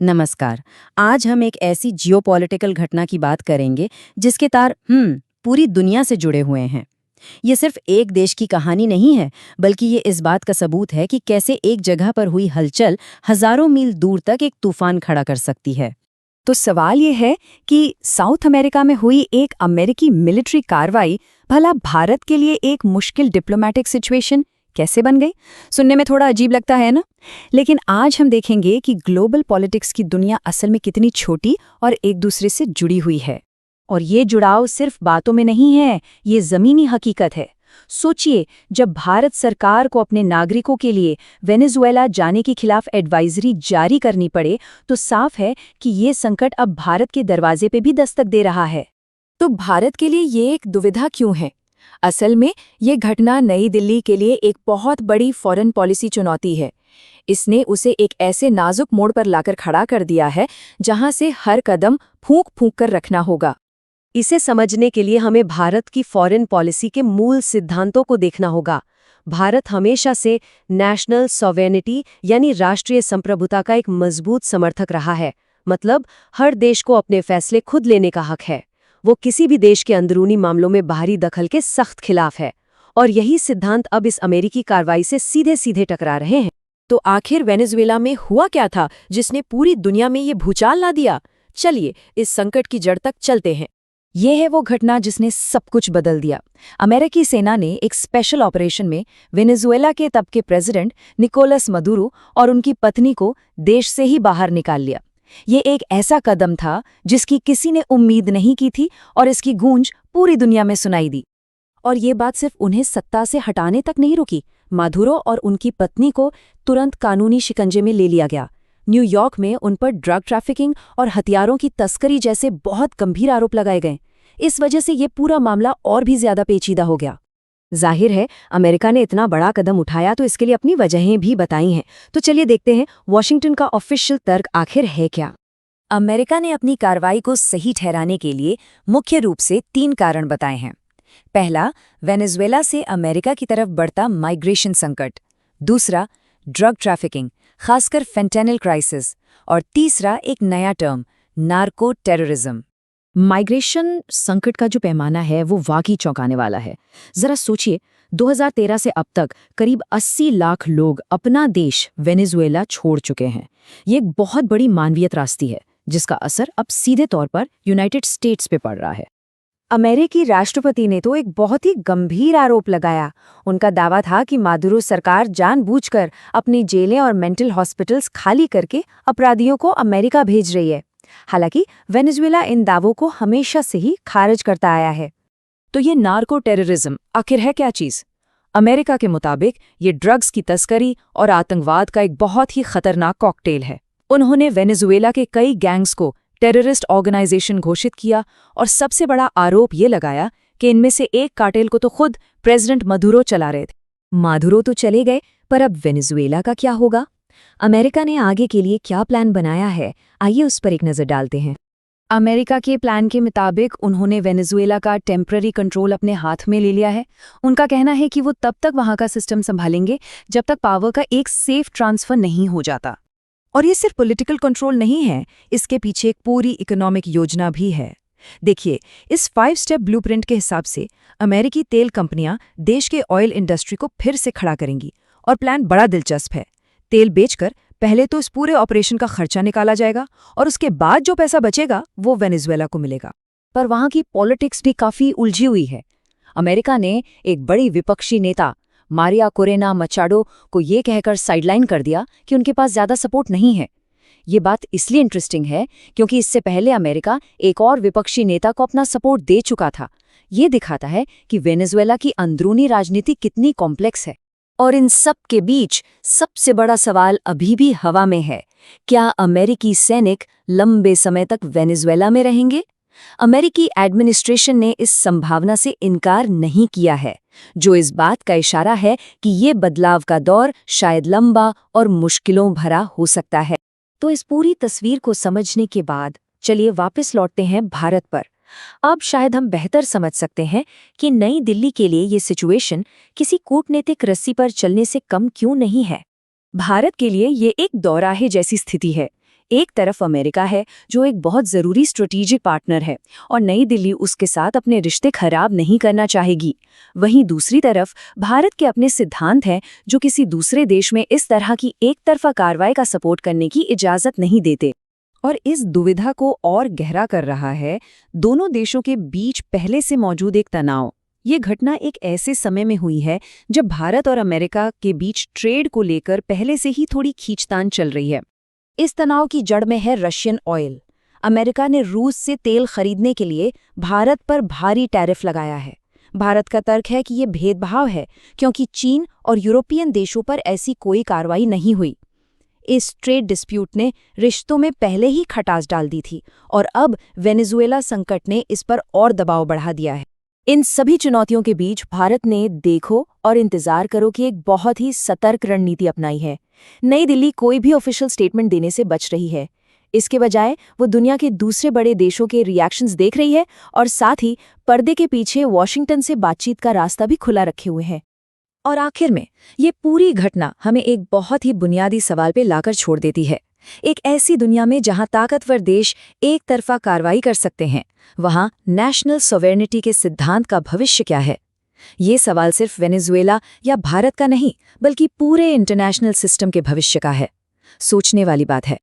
नमस्कार। आज हम एक ऐसी जियोपॉलिटिकल घटना की बात करेंगे जिसके तार पूरी दुनिया से जुड़े हुए हैं। ये सिर्फ एक देश की कहानी नहीं है, बल्कि ये इस बात का सबूत है कि कैसे एक जगह पर हुई हलचल हजारों मील दूर तक एक तूफान खड़ा कर सकती है। तो सवाल ये है कि साउथ अमेरिका में हुई एक अमेरिकी मिलिट्री कार्रवाई भला भारत के लिए एक मुश्किल डिप्लोमेटिक सिचुएशन कैसे बन गई? सुनने में थोड़ा अजीब लगता है ना? लेकिन आज हम देखेंगे कि ग्लोबल पॉलिटिक्स की दुनिया असल में कितनी छोटी और एक दूसरे से जुड़ी हुई है। और ये जुड़ाव सिर्फ बातों में नहीं है, ये ज़मीनी हकीकत है। सोचिए, जब भारत सरकार को अपने नागरिकों के लिए वेनेजुएला जाने के खिलाफ एडवाइजरी जारी करनी पड़े, तो साफ है कि ये संकट अब भारत के दरवाजे पे भी दस्तक दे रहा है। तो भारत के लिए ये एक दुविधा क्यों है? असल में ये घटना नई दिल्ली के लिए एक बहुत बड़ी फॉरेन पॉलिसी चुनौती है। इसने उसे एक ऐसे नाजुक मोड़ पर लाकर खड़ा कर दिया है जहां से हर कदम फूंक फूंक कर रखना होगा। इसे समझने के लिए हमें भारत की फॉरेन पॉलिसी के मूल सिद्धांतों को देखना होगा। भारत हमेशा से नेशनल सॉवेरेनिटी यानी राष्ट्रीय संप्रभुता का एक मजबूत समर्थक रहा है। मतलब हर देश को अपने फैसले खुद लेने का हक है। वो किसी भी देश के अंदरूनी मामलों में बाहरी दखल के सख्त खिलाफ है। और यही सिद्धांत अब इस अमेरिकी कार्रवाई से सीधे सीधे टकरा रहे हैं। तो आखिर वेनेजुएला में हुआ क्या था जिसने पूरी दुनिया में ये भूचाल ला दिया? चलिए इस संकट की जड़ तक चलते हैं। ये है वो घटना जिसने सब कुछ बदल दिया। अमेरिकी सेना ने एक स्पेशल ऑपरेशन में वेनेजुएला के तब के प्रेसिडेंट निकोलस मदुरो और उनकी पत्नी को देश से ही बाहर निकाल लिया। ये एक ऐसा कदम था जिसकी किसी ने उम्मीद नहीं की थी और इसकी गूंज पूरी दुनिया में सुनाई दी। और ये बात सिर्फ उन्हें सत्ता से हटाने तक नहीं रुकी। माधुरो और उनकी पत्नी को तुरंत कानूनी शिकंजे में ले लिया गया। न्यूयॉर्क में उन पर ड्रग ट्रैफिकिंग और हथियारों की तस्करी जैसे बहुत गंभीर आरोप लगाए गए। इस वजह से ये पूरा मामला और भी ज्यादा पेचीदा हो गया। जाहिर है अमेरिका ने इतना बड़ा कदम उठाया तो इसके लिए अपनी वजहें भी बताई हैं। तो चलिए देखते हैं वॉशिंगटन का ऑफिशियल तर्क आखिर है क्या। अमेरिका ने अपनी कार्रवाई को सही ठहराने के लिए मुख्य रूप से 3 कारण बताए हैं। पहला, वेनेजुएला से अमेरिका की तरफ बढ़ता माइग्रेशन संकट। दूसरा, ड्रग ट्रैफिकिंग, खासकर फेंटेनिल क्राइसिस। और तीसरा, एक नया टर्म, नार्को टेररिज्म। माइग्रेशन संकट का जो पैमाना है वो वाकई चौंकाने वाला है। जरा सोचिए, 2013 से अब तक करीब 80 लाख लोग अपना देश वेनेजुएला छोड़ चुके हैं। ये एक बहुत बड़ी मानवीय त्रासदी है जिसका असर अब सीधे तौर पर यूनाइटेड स्टेट्स पे पड़ रहा है। अमेरिकी राष्ट्रपति ने तो एक बहुत ही गंभीर आरोप लगाया। उनका दावा था कि मादुरो सरकार जानबूझकर अपनी जेलें और मेंटल हॉस्पिटल्स खाली करके अपराधियों को अमेरिका भेज रही है। हालांकि वेनेजुएला इन दावों को हमेशा से ही खारिज करता आया है। तो ये नार्को टेररिज्म आखिर है क्या चीज़? अमेरिका के मुताबिक ये ड्रग्स की तस्करी और आतंकवाद का एक बहुत ही खतरनाक कॉकटेल है। उन्होंने वेनेजुएला के कई गैंग्स को टेररिस्ट ऑर्गेनाइजेशन घोषित किया और सबसे बड़ा आरोप ये लगाया कि इनमें से एक कार्टेल को तो खुद प्रेसिडेंट मदुरो चला रहे थे। मादुरो तो चले गए, पर अब वेनेजुएला का क्या होगा? अमेरिका ने आगे के लिए क्या प्लान बनाया है, आइए उस पर एक नज़र डालते हैं। अमेरिका के प्लान के मुताबिक उन्होंने वेनेजुएला का टेम्पररी कंट्रोल अपने हाथ में ले लिया है। उनका कहना है कि वो तब तक वहां का सिस्टम संभालेंगे जब तक पावर का एक सेफ ट्रांसफर नहीं हो जाता। और ये सिर्फ पॉलिटिकल कंट्रोल नहीं है, इसके पीछे एक पूरी इकोनॉमिक योजना भी है। देखिए, इस 5 स्टेप ब्लूप्रिंट के हिसाब से अमेरिकी तेल कंपनियां देश के ऑयल इंडस्ट्री को फिर से खड़ा करेंगी। और प्लान बड़ा दिलचस्प है। तेल बेचकर पहले तो इस पूरे ऑपरेशन का खर्चा निकाला जाएगा और उसके बाद जो पैसा बचेगा वो वेनेजुएला को मिलेगा। पर वहां की पॉलिटिक्स भी काफी उलझी हुई है। अमेरिका ने एक बड़ी विपक्षी नेता मारिया कोरेना मचाडो को ये कहकर साइडलाइन कर दिया कि उनके पास ज्यादा सपोर्ट नहीं है। ये बात इसलिए इंटरेस्टिंग है क्योंकि इससे पहले अमेरिका एक और विपक्षी नेता को अपना सपोर्ट दे चुका था। ये दिखाता है कि वेनेजुएला की अंदरूनी राजनीति कितनी कॉम्प्लेक्स है। और इन सब के बीच सबसे बड़ा सवाल अभी भी हवा में है, क्या अमेरिकी सैनिक लंबे समय तक वेनेजुएला में रहेंगे? अमेरिकी एडमिनिस्ट्रेशन ने इस संभावना से इनकार नहीं किया है, जो इस बात का इशारा है कि ये बदलाव का दौर शायद लंबा और मुश्किलों भरा हो सकता है। तो इस पूरी तस्वीर को समझने के बाद चलिए वापस लौटते हैं भारत पर। अब शायद हम बेहतर समझ सकते हैं कि नई दिल्ली के लिए ये सिचुएशन किसी कूटनीतिक रस्सी पर चलने से कम क्यों नहीं है। भारत के लिए ये एक दौराहे जैसी स्थिति है। एक तरफ अमेरिका है जो एक बहुत ज़रूरी स्ट्रेटेजिक पार्टनर है और नई दिल्ली उसके साथ अपने रिश्ते खराब नहीं करना चाहेगी। वहीं दूसरी तरफ भारत के अपने सिद्धांत हैं जो किसी दूसरे देश में इस तरह की एक तरफा कार्रवाई का सपोर्ट करने की इजाज़त नहीं देते। और इस दुविधा को और गहरा कर रहा है दोनों देशों के बीच पहले से मौजूद एक तनाव। ये घटना एक ऐसे समय में हुई है जब भारत और अमेरिका के बीच ट्रेड को लेकर पहले से ही थोड़ी खींचतान चल रही है। इस तनाव की जड़ में है रशियन ऑयल। अमेरिका ने रूस से तेल खरीदने के लिए भारत पर भारी टैरिफ लगाया है। भारत का तर्क है कि ये भेदभाव है क्योंकि चीन और यूरोपियन देशों पर ऐसी कोई कार्रवाई नहीं हुई। इस ट्रेड डिस्प्यूट ने रिश्तों में पहले ही खटास डाल दी थी और अब वेनेजुएला संकट ने इस पर और दबाव बढ़ा दिया है। इन सभी चुनौतियों के बीच भारत ने देखो और इंतजार करो कि एक बहुत ही सतर्क रणनीति अपनाई है। नई दिल्ली कोई भी ऑफिशियल स्टेटमेंट देने से बच रही है। इसके बजाय वो दुनिया के दूसरे बड़े देशों के रिएक्शंस देख रही है और साथ ही पर्दे के पीछे वॉशिंगटन से बातचीत का रास्ता भी खुला रखे हुए है। और आखिर में ये पूरी घटना हमें एक बहुत ही बुनियादी सवाल पे लाकर छोड़ देती है। एक ऐसी दुनिया में जहां ताकतवर देश एक तरफा कार्रवाई कर सकते हैं, वहां नेशनल सॉवरेनिटी के सिद्धांत का भविष्य क्या है? ये सवाल सिर्फ वेनेजुएला या भारत का नहीं, बल्कि पूरे इंटरनेशनल सिस्टम के भविष्य का है। सोचने वाली बात है।